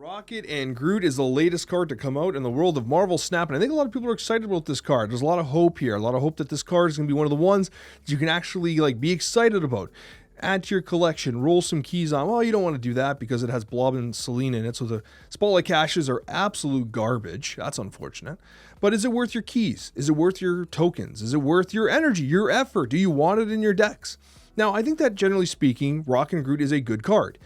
Rocket and Groot is the latest card to come out in the world of Marvel Snap, and I think a lot of people are excited about this card. There's a lot of hope here, a lot of hope that this card is going to be one of the ones that you can actually be excited about. Add to your collection, roll some keys on. Well, you don't want to do that because it has Blob and Selene in it, so the Spotlight caches are absolute garbage. That's unfortunate. But is it worth your keys? Is it worth your tokens? Is it worth your energy, your effort? Do you want it in your decks? Now, I think that generally speaking, Rocket and Groot is a good card.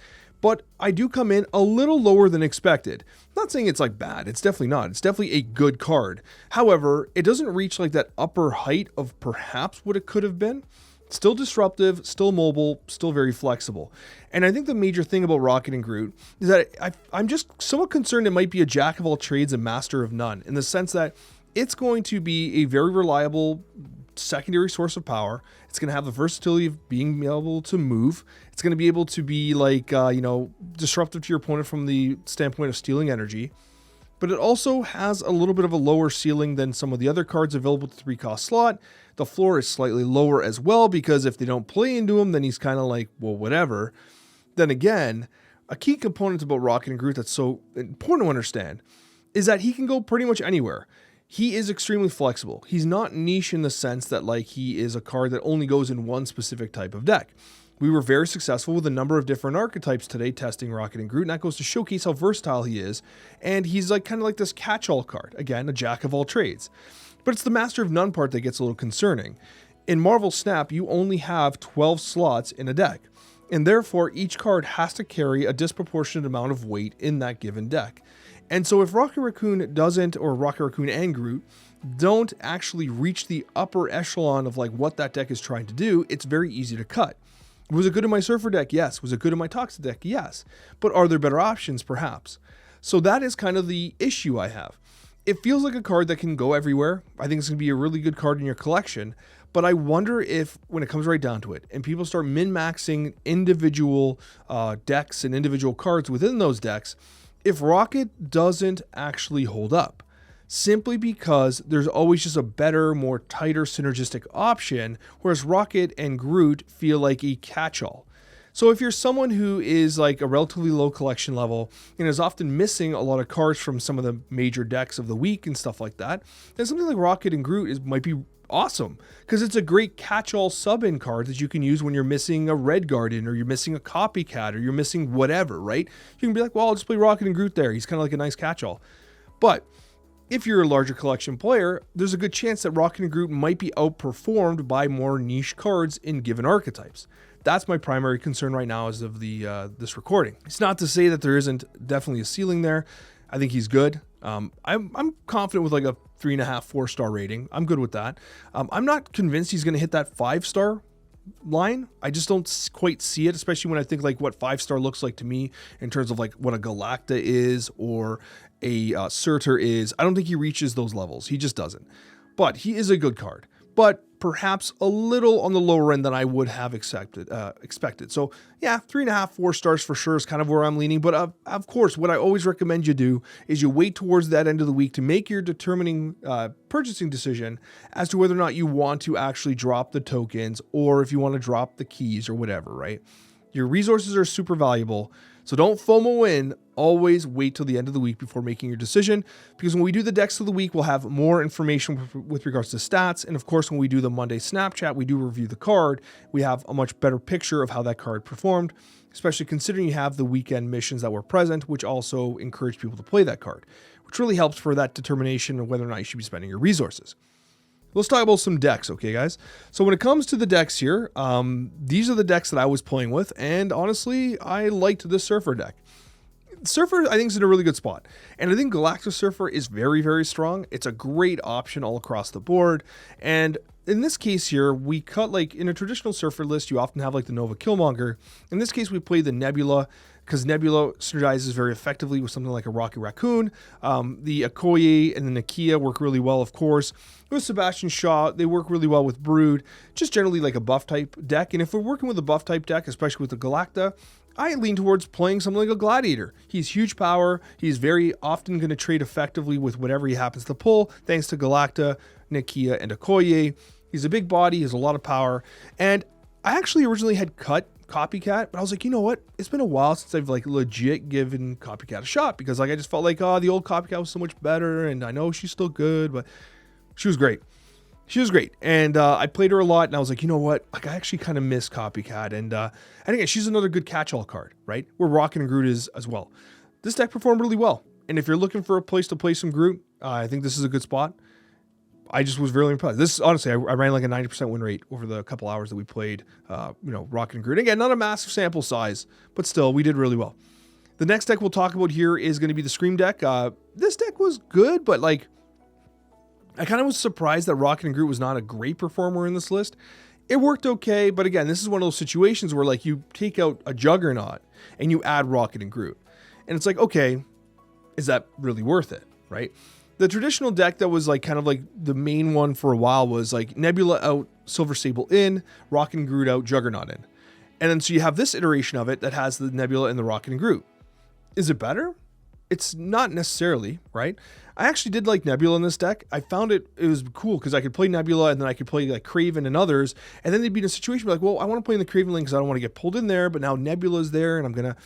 But I do come in a little lower than expected. I'm not saying it's bad, it's definitely not. It's definitely a good card. However, it doesn't reach that upper height of perhaps what it could have been. Still disruptive, still mobile, still very flexible. And I think the major thing about Rocket and Groot is that I'm just somewhat concerned it might be a jack of all trades and master of none, in the sense that it's going to be a very reliable secondary source of power. It's going to have the versatility of being able to move. It's going to be able to be disruptive to your opponent from the standpoint of stealing energy. But it also has a little bit of a lower ceiling than some of the other cards available at the 3-cost slot. The floor is slightly lower as well, because if they don't play into him, then he's kind of well, whatever. Then again, a key component about Rocket and Groot that's so important to understand is that he can go pretty much anywhere. He is extremely flexible. He's not niche in the sense that he is a card that only goes in one specific type of deck. We were very successful with a number of different archetypes today testing Rocket and Groot, and that goes to showcase how versatile he is. And he's kind of this catch-all card. Again, a jack of all trades. But it's the master of none part that gets a little concerning. In Marvel Snap, you only have 12 slots in a deck, and therefore each card has to carry a disproportionate amount of weight in that given deck. And so if Rocket Raccoon doesn't, or Rocket Raccoon and Groot don't actually reach the upper echelon of what that deck is trying to do, it's very easy to cut. Was it good in my Surfer deck? Yes. Was it good in my Toxic deck? Yes. But are there better options? Perhaps. So that is kind of the issue I have. It feels like a card that can go everywhere. I think it's going to be a really good card in your collection. But I wonder if, when it comes right down to it, and people start min-maxing individual decks and individual cards within those decks, if Rocket doesn't actually hold up, simply because there's always just a better, more tighter synergistic option, whereas Rocket and Groot feel like a catch-all. So if you're someone who is a relatively low collection level and is often missing a lot of cards from some of the major decks of the week and stuff like that, then something like Rocket and Groot might be awesome, because it's a great catch-all sub-in card that you can use when you're missing a Red Guardian, or you're missing a Copycat, or you're missing whatever, right? You can be well, I'll just play Rocket and Groot there. He's kind of a nice catch-all. But if you're a larger collection player, there's a good chance that Rocket and Groot might be outperformed by more niche cards in given archetypes. That's my primary concern right now as of this recording. It's not to say that there isn't definitely a ceiling there. I think he's good. I'm confident with a 3.5, 4-star rating. I'm good with that. I'm not convinced he's going to hit that 5-star line. I just don't quite see it, especially when I think what 5-star looks like to me in terms of what a Galacta is or a Surtur is. I don't think he reaches those levels. He just doesn't. But he is a good card. But perhaps a little on the lower end than I would have expected. So yeah, 3.5, 4 stars for sure is kind of where I'm leaning. But of course, what I always recommend you do is you wait towards that end of the week to make your determining purchasing decision as to whether or not you want to actually drop the tokens, or if you want to drop the keys or whatever, right? Your resources are super valuable. So don't FOMO in. Always wait till the end of the week before making your decision, because when we do the decks of the week, we'll have more information with regards to stats. And of course, when we do the Monday Snapchat, we do review the card. We have a much better picture of how that card performed, especially considering you have the weekend missions that were present, which also encourage people to play that card, which really helps for that determination of whether or not you should be spending your resources. Let's talk about some decks, okay, guys? So when it comes to the decks here, these are the decks that I was playing with, and honestly, I liked this Surfer deck. Surfer, I think, is in a really good spot, and I think Galactic Surfer is very, very strong. It's a great option all across the board, and in this case here, we cut, in a traditional Surfer list, you often have the Nova Killmonger. In this case, we play the Nebula, because Nebula synergizes very effectively with something like a Rocket Raccoon. The Okoye and the Nakia work really well, of course. With Sebastian Shaw, they work really well with Brood, just generally a buff type deck. And if we're working with a buff type deck, especially with the Galacta, I lean towards playing something like a Gladiator. He's huge power. He's very often going to trade effectively with whatever he happens to pull, thanks to Galacta, Nakia, and Okoye. He's a big body, he has a lot of power, and I actually originally had cut Copycat, but I was like, you know what? It's been a while since I've like legit given Copycat a shot, because like I just felt like, oh, the old Copycat was so much better, and I know she's still good, but she was great. She was great, and I played her a lot, and I was like, you know what? Like, I actually kind of miss Copycat, and again, she's another good catch-all card, right? Where Rocket Groot is as well. This deck performed really well, and if you're looking for a place to play some Groot, I think this is a good spot. I just was really impressed. This, honestly, I ran like a 90% win rate over the couple hours that we played, Rocket Groot. Again, not a massive sample size, but still, we did really well. The next deck we'll talk about here is going to be the Scream deck. This deck was good, but like, I kind of was surprised that Rocket Groot was not a great performer in this list. It worked okay, but again, this is one of those situations where like you take out a Juggernaut and you add Rocket Groot. And it's like, okay, is that really worth it, right? The traditional deck that was like kind of like the main one for a while was like Nebula out, Silver Sable in, Rocket Groot out, Juggernaut in. And then so you have this iteration of it that has the Nebula and the Rocket Groot. Is it better? It's not necessarily, right? I actually did like Nebula in this deck. I found it was cool because I could play Nebula and then I could play like Kraven and others. And then they'd be in a situation where like, well, I want to play in the Kraven lane because I don't want to get pulled in there, but now Nebula's there and I'm going to...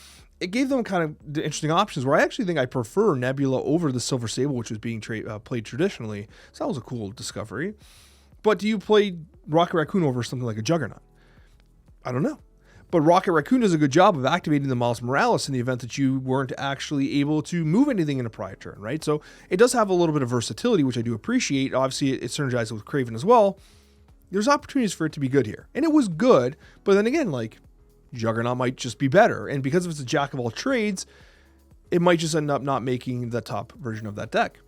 It gave them kind of the interesting options where I actually think I prefer Nebula over the Silver Sable, which was being played traditionally. So that was a cool discovery. But do you play Rocket Raccoon over something like a Juggernaut? I don't know. But Rocket Raccoon does a good job of activating the Miles Morales in the event that you weren't actually able to move anything in a prior turn, right? So it does have a little bit of versatility, which I do appreciate. Obviously, it synergizes with Kraven as well. There's opportunities for it to be good here. And it was good, but then again, like, Juggernaut might just be better. And because it's a jack of all trades, it might just end up not making the top version of that deck.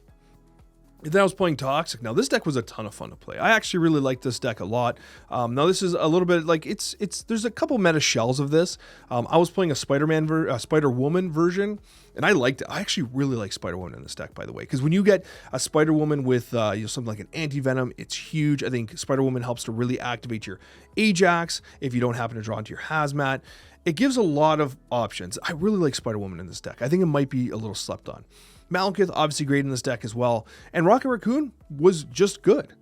Then I was playing Toxic. Now, this deck was a ton of fun to play. I actually really like this deck a lot. Now, this is a little bit like there's a couple meta shells of this. I was playing a Spider-Woman version, and I liked it. I actually really like Spider-Woman in this deck, by the way, because when you get a Spider-Woman with something like an anti-venom, it's huge. I think Spider-Woman helps to really activate your Ajax if you don't happen to draw into your Hazmat. It gives a lot of options. I really like Spider-Woman in this deck. I think it might be a little slept on. Malekith, obviously great in this deck as well. And Rocket Raccoon was just good.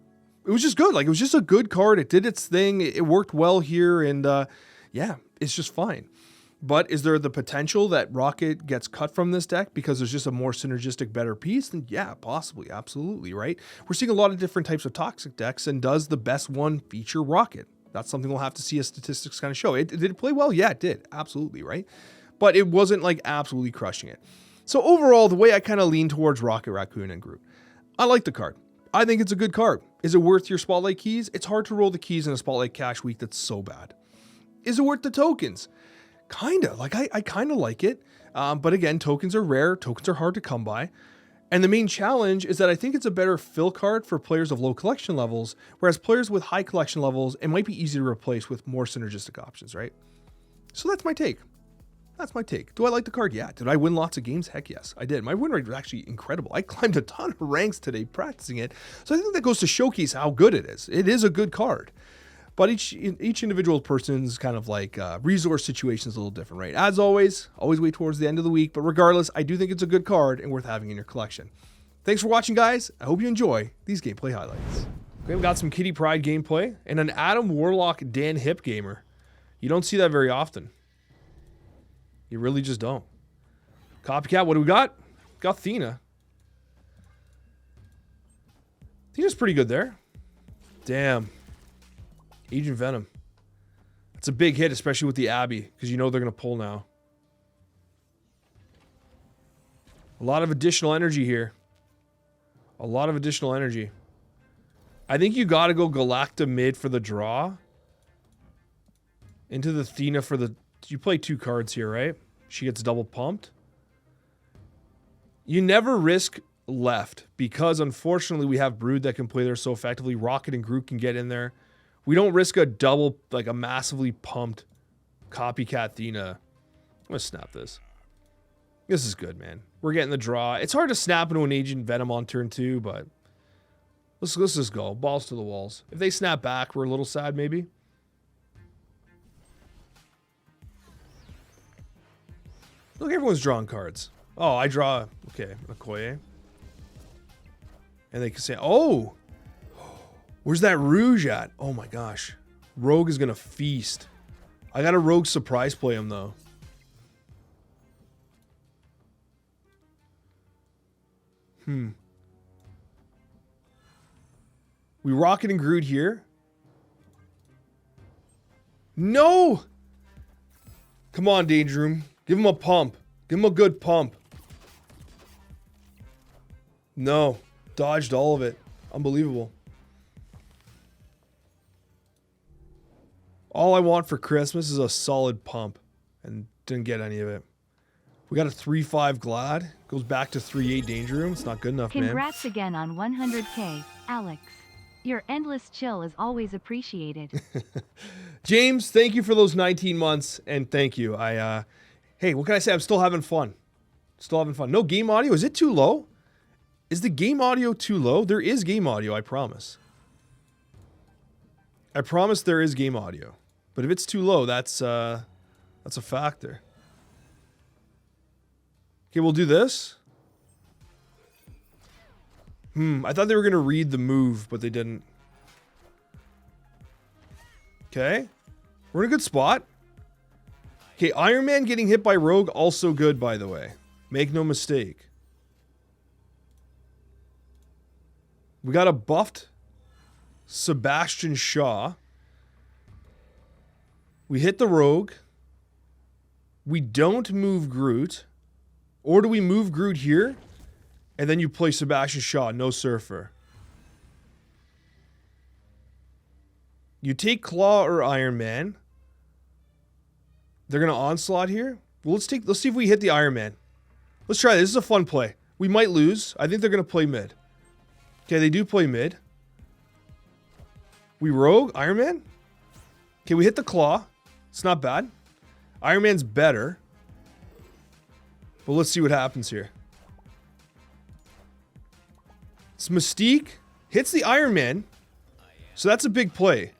It was just good. Like, it was just a good card. It did its thing. It worked well here. And yeah, it's just fine. But is there the potential that Rocket gets cut from this deck because there's just a more synergistic, better piece? Then yeah, possibly. Absolutely, right? We're seeing a lot of different types of Toxic decks. And does the best one feature Rocket? That's something we'll have to see as statistics kind of show. Did it play well? Yeah, it did. Absolutely, right? But it wasn't like absolutely crushing it. So overall, the way I kind of lean towards Rocket Raccoon and Groot, I like the card. I think it's a good card. Is it worth your Spotlight keys? It's hard to roll the keys in a Spotlight Cash week that's so bad. Is it worth the tokens? Kinda. Like, I kind of like it. But again, tokens are rare. Tokens are hard to come by. And the main challenge is that I think it's a better fill card for players of low collection levels, whereas players with high collection levels, it might be easy to replace with more synergistic options, right? So that's my take. That's my take. Do I like the card? Yeah. Did I win lots of games? Heck yes, I did. My win rate was actually incredible. I climbed a ton of ranks today practicing it. So I think that goes to showcase how good it is. It is a good card. But each individual person's kind of like resource situation is a little different, right? As always wait towards the end of the week. But regardless, I do think it's a good card and worth having in your collection. Thanks for watching, guys. I hope you enjoy these gameplay highlights. Okay, we've got some Kitty Pryde gameplay and an Adam Warlock Dan Hip gamer. You don't see that very often. You really just don't. Copycat, what do we got? Got Thena. Thena's pretty good there. Damn. Agent Venom. It's a big hit, especially with the Abby, because you know they're going to pull now. A lot of additional energy here. A lot of additional energy. I think you got to go Galacta mid for the draw. Into the Thena for the... You play two cards here, right? She gets double pumped. You never risk left because, unfortunately, we have Brood that can play there so effectively. Rocket and Groot can get in there. We don't risk a double, like a massively pumped Copycat Thena. I'm going to snap this. This is good, man. We're getting the draw. It's hard to snap into an Agent Venom on turn 2, but let's just go. Balls to the walls. If they snap back, we're a little sad, maybe. Look, everyone's drawing cards. Oh, I draw... Okay, Okoye. And they can say, oh! Where's that Rouge at? Oh my gosh. Rogue is going to feast. I got a rogue surprise play him, though. We Rocket and Groot here. No! Come on, Danger Room. Give him a pump. Give him a good pump. No. Dodged all of it. Unbelievable. All I want for Christmas is a solid pump. And didn't get any of it. We got a 3-5 Glad. Goes back to 3-8 Danger Room. It's not good enough, man. Congrats again on 100K, Alex. Your endless chill is always appreciated. James, thank you for those 19 months. And thank you. Hey, what can I say? I'm still having fun. Still having fun. No game audio. Is it too low? Is the game audio too low? There is game audio, I promise. I promise there is game audio. But if it's too low, that's a factor. Okay, we'll do this. I thought they were going to read the move, but they didn't. Okay. We're in a good spot. Okay, Iron Man getting hit by Rogue, also good, by the way. Make no mistake. We got a buffed Sebastian Shaw. We hit the Rogue. We don't move Groot. Or do we move Groot here? And then you play Sebastian Shaw, no Surfer. You take Claw or Iron Man. They're gonna Onslaught here. Well, let's see if we hit the Iron Man. Let's try this. This is a fun play. We might lose. I think they're gonna play mid. Okay, they do play mid. We Rogue, Iron Man. Okay, we hit the Claw. It's not bad. Iron Man's better. But let's see what happens here. It's Mystique. Hits the Iron Man. So that's a big play.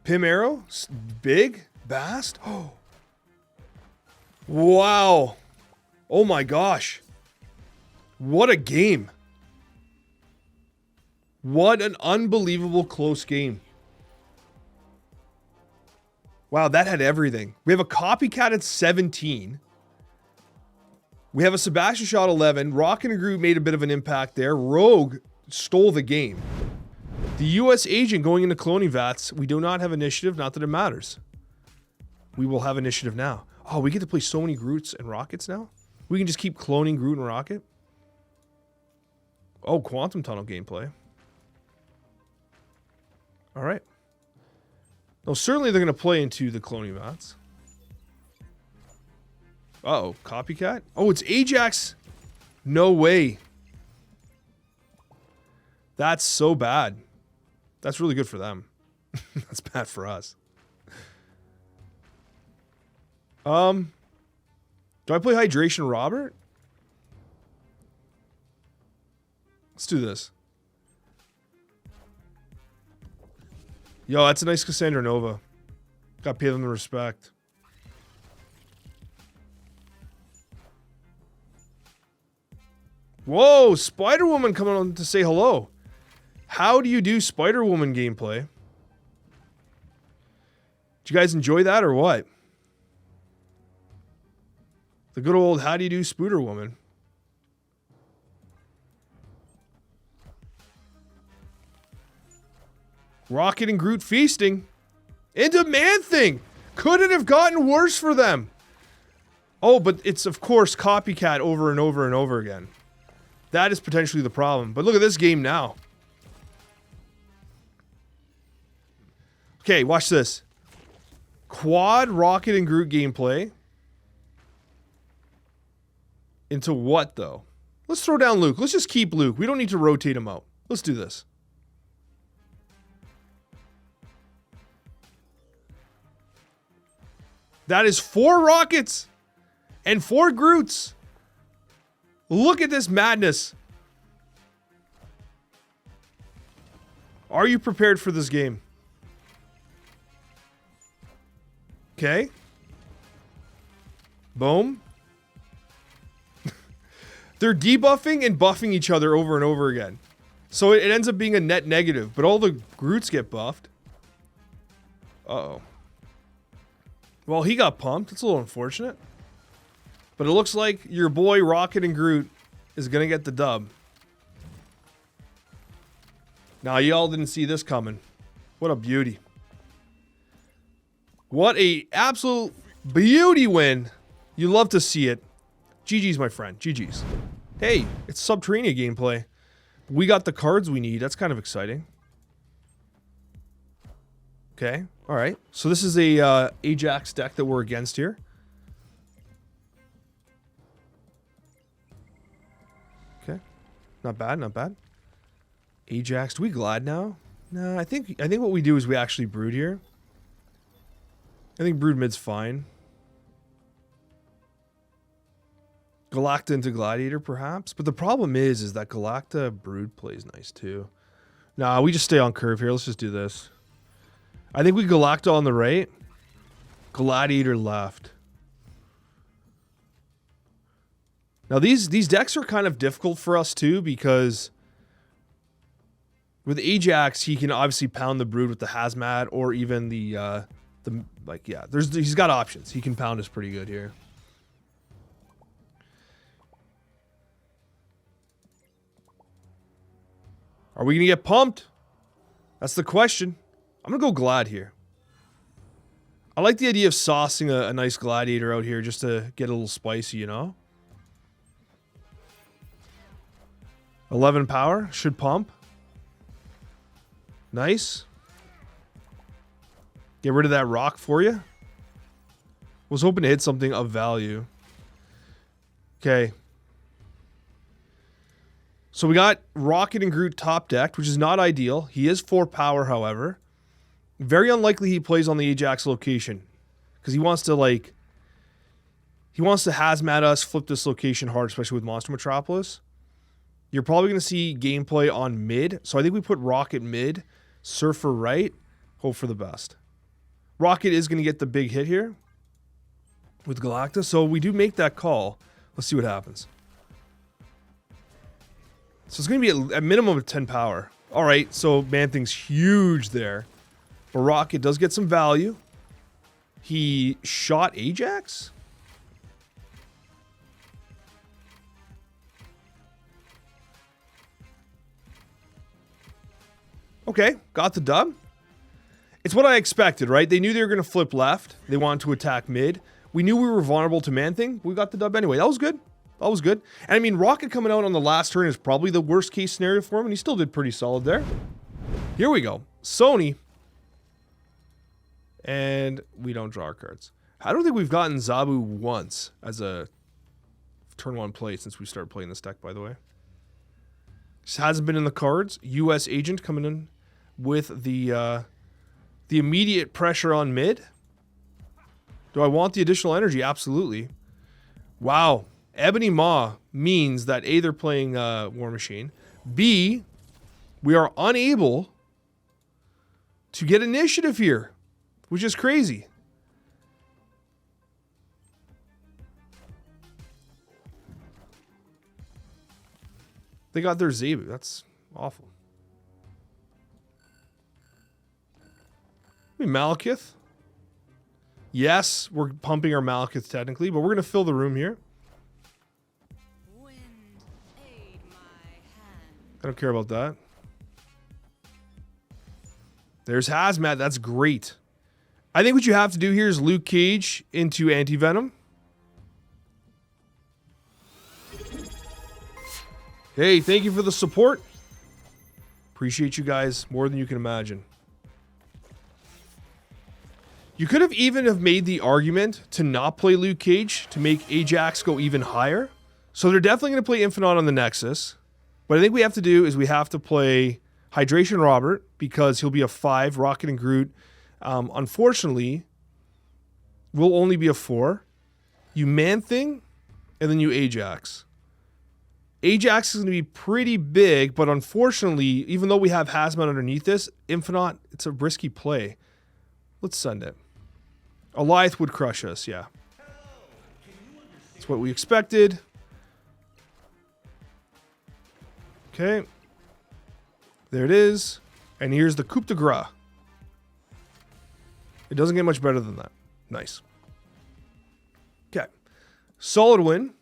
Pim Arrow. Big. Bast. Oh. Wow. Oh my gosh. What a game. What an unbelievable close game. Wow, that had everything. We have a copycat at 17. We have a Sebastian Shaw at 11. Rocket and Groot made a bit of an impact there. Rogue stole the game. The U.S. agent going into cloning vats. We do not have initiative. Not that it matters. We will have initiative now. Oh, we get to play so many Groots and Rockets now? We can just keep cloning Groot and Rocket? Oh, Quantum Tunnel gameplay. All right. No, certainly they're going to play into the cloning vats. Uh-oh, copycat? Oh, it's Ajax. No way. That's so bad. That's really good for them. That's bad for us. Do I play Hydration Robert? Let's do this. Yo, that's a nice Cassandra Nova. Gotta pay them the respect. Whoa, Spider-Woman coming on to say hello. How do you do Spider-Woman gameplay? Did you guys enjoy that or what? The good old how do you do Spooder-Woman? Rocket and Groot feasting. Into Man-Thing. Could it have gotten worse for them? Oh, but it's, of course, copycat over and over and over again. That is potentially the problem. But look at this game now. Okay, watch this. Quad Rocket and Groot gameplay. Into what, though? Let's throw down Luke. Let's just keep Luke. We don't need to rotate him out. Let's do this. That is 4 Rockets and 4 Groots. Look at this madness. Are you prepared for this game? Okay. Boom. They're debuffing and buffing each other over and over again. So it ends up being a net negative, but all the Groots get buffed. Uh-oh. Well, he got pumped. It's a little unfortunate. But it looks like your boy Rocket and Groot is going to get the dub. Now, y'all didn't see this coming. What a beauty. What a absolute beauty win. You love to see it. GG's, my friend. GG's. Hey, it's Subterranea gameplay. We got the cards we need. That's kind of exciting. Okay. All right. So this is a Ajax deck that we're against here. Okay. Not bad. Not bad. Ajax. Do we glad now? No, I think what we do is we actually brood here. I think brood mid's fine. Galacta into Gladiator, perhaps. But the problem is that Galacta brood plays nice, too. Nah, we just stay on curve here. Let's just do this. I think we Galacta on the right. Gladiator left. Now, these decks are kind of difficult for us, too, because with Ajax, he can obviously pound the brood with the Hazmat or even the he's got options. He can pound us pretty good here. Are we going to get pumped? That's the question. I'm going to go Glad here. I like the idea of saucing a nice Gladiator out here just to get a little spicy, you know? 11 power. Should pump. Nice. Get rid of that rock for you. Was hoping to hit something of value. Okay. So we got Rocket and Groot top decked, which is not ideal. He is 4 power, however. Very unlikely he plays on the Ajax location. Because he wants to, like... He wants to Hazmat us, flip this location hard, especially with Monster Metropolis. You're probably going to see gameplay on mid. So I think we put Rocket mid, Surfer right, hope for the best. Rocket is going to get the big hit here with Galacta. So we do make that call. Let's see what happens. So it's going to be a minimum of 10 power. All right, so Man-Thing's huge there. But Rocket does get some value. He shot Ajax? Okay, got the dub. It's what I expected, right? They knew they were going to flip left. They wanted to attack mid. We knew we were vulnerable to Man-Thing. We got the dub anyway. That was good. That was good. And I mean, Rocket coming out on the last turn is probably the worst case scenario for him, and he still did pretty solid there. Here we go. Sony. And we don't draw our cards. I don't think we've gotten Zabu once as a turn 1 play since we started playing this deck, by the way. Just hasn't been in the cards. US Agent coming in with the immediate pressure on mid. Do I want the additional energy? Absolutely. Wow. Ebony Maw means that A, they're playing War Machine. B, we are unable to get initiative here, which is crazy. They got their Zebu. That's awful. Malekith. Yes, we're pumping our Malekith technically, but we're going to fill the room here. I don't care about that. There's Hazmat. That's great. I think what you have to do here is Luke Cage into Anti-Venom. Hey, thank you for the support. Appreciate you guys more than you can imagine. You could have even have made the argument to not play Luke Cage to make Ajax go even higher. So they're definitely going to play Infinite on the Nexus. What I think we have to do is we have to play Hydration Robert because he'll be a 5. Rocket and Groot, unfortunately, will only be a 4. You Man-Thing, and then you Ajax. Ajax is going to be pretty big, but unfortunately, even though we have Hazmat underneath this, Infinite, it's a risky play. Let's send it. Alioth would crush us, yeah. That's what we expected. Okay. There it is. And here's the coup de grace. It doesn't get much better than that. Nice. Solid win.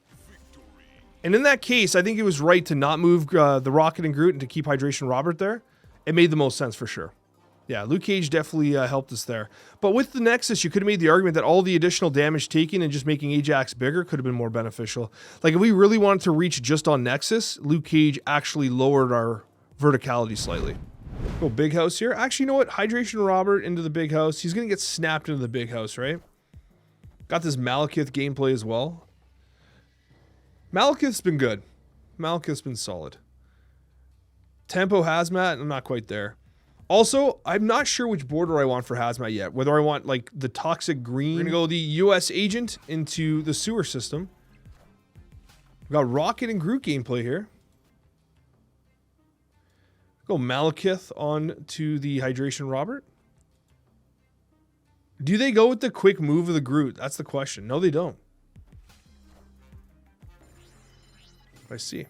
And in that case, I think it was right to not move the Rocket and Groot and to keep Hydration Robert there. It made the most sense for sure. Yeah, Luke Cage definitely helped us there. But with the Nexus, you could have made the argument that all the additional damage taken and just making Ajax bigger could have been more beneficial. Like, if we really wanted to reach just on Nexus, Luke Cage actually lowered our verticality slightly. Go big house here. Actually, you know what? Hydration Robert into the big house. He's going to get snapped into the big house, right? Got this Malekith gameplay as well. Malekith's been good. Malekith's been solid. Tempo Hazmat, I'm not quite there. Also, I'm not sure which border I want for Hazmat yet. Whether I want, like, the toxic green. We're going to go the US agent into the sewer system. We've got Rocket and Groot gameplay here. Go Malekith on to the Hydration Robert. Do they go with the quick move of the Groot? That's the question. No, they don't. I see.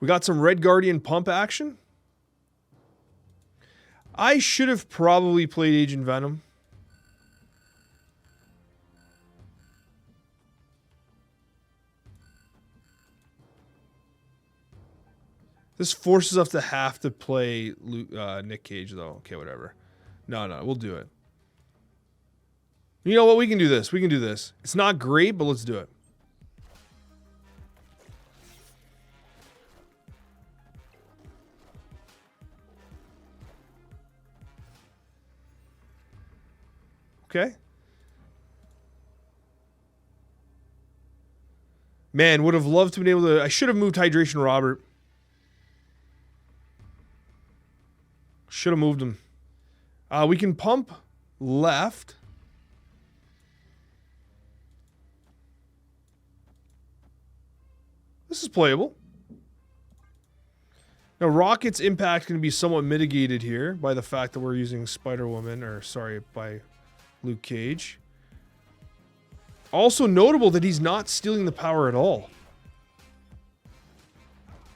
We got some Red Guardian pump action. I should have probably played Agent Venom. This forces us to have to play Nick Cage, though. Okay, whatever. No, we'll do it. You know what? We can do this. We can do this. It's not great, but let's do it. Okay. Man, would have loved to have been able to... I should have moved Hydration Robert. Should have moved him. We can pump left. This is playable. Now, Rocket's impact can be somewhat mitigated here by the fact that we're using Spider-Woman, or sorry, by Luke Cage. Also notable that he's not stealing the power at all.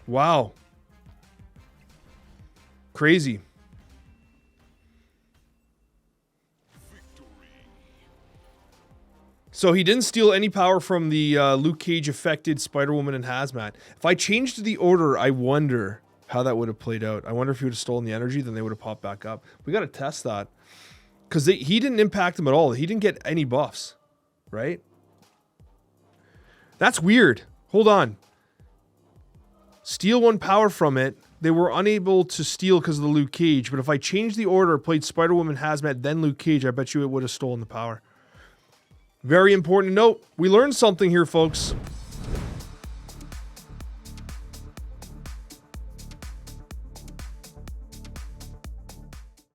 Wow. Crazy. So he didn't steal any power from the Luke Cage affected Spider-Woman and Hazmat. If I changed the order, I wonder how that would have played out. I wonder if he would have stolen the energy, then they would have popped back up. We got to test that. Because he didn't impact them at all. He didn't get any buffs. Right? That's weird. Hold on. Steal one power from it. They were unable to steal because of the Luke Cage. But if I changed the order, played Spider-Woman, Hazmat, then Luke Cage, I bet you it would have stolen the power. Very important to note. We learned something here, folks.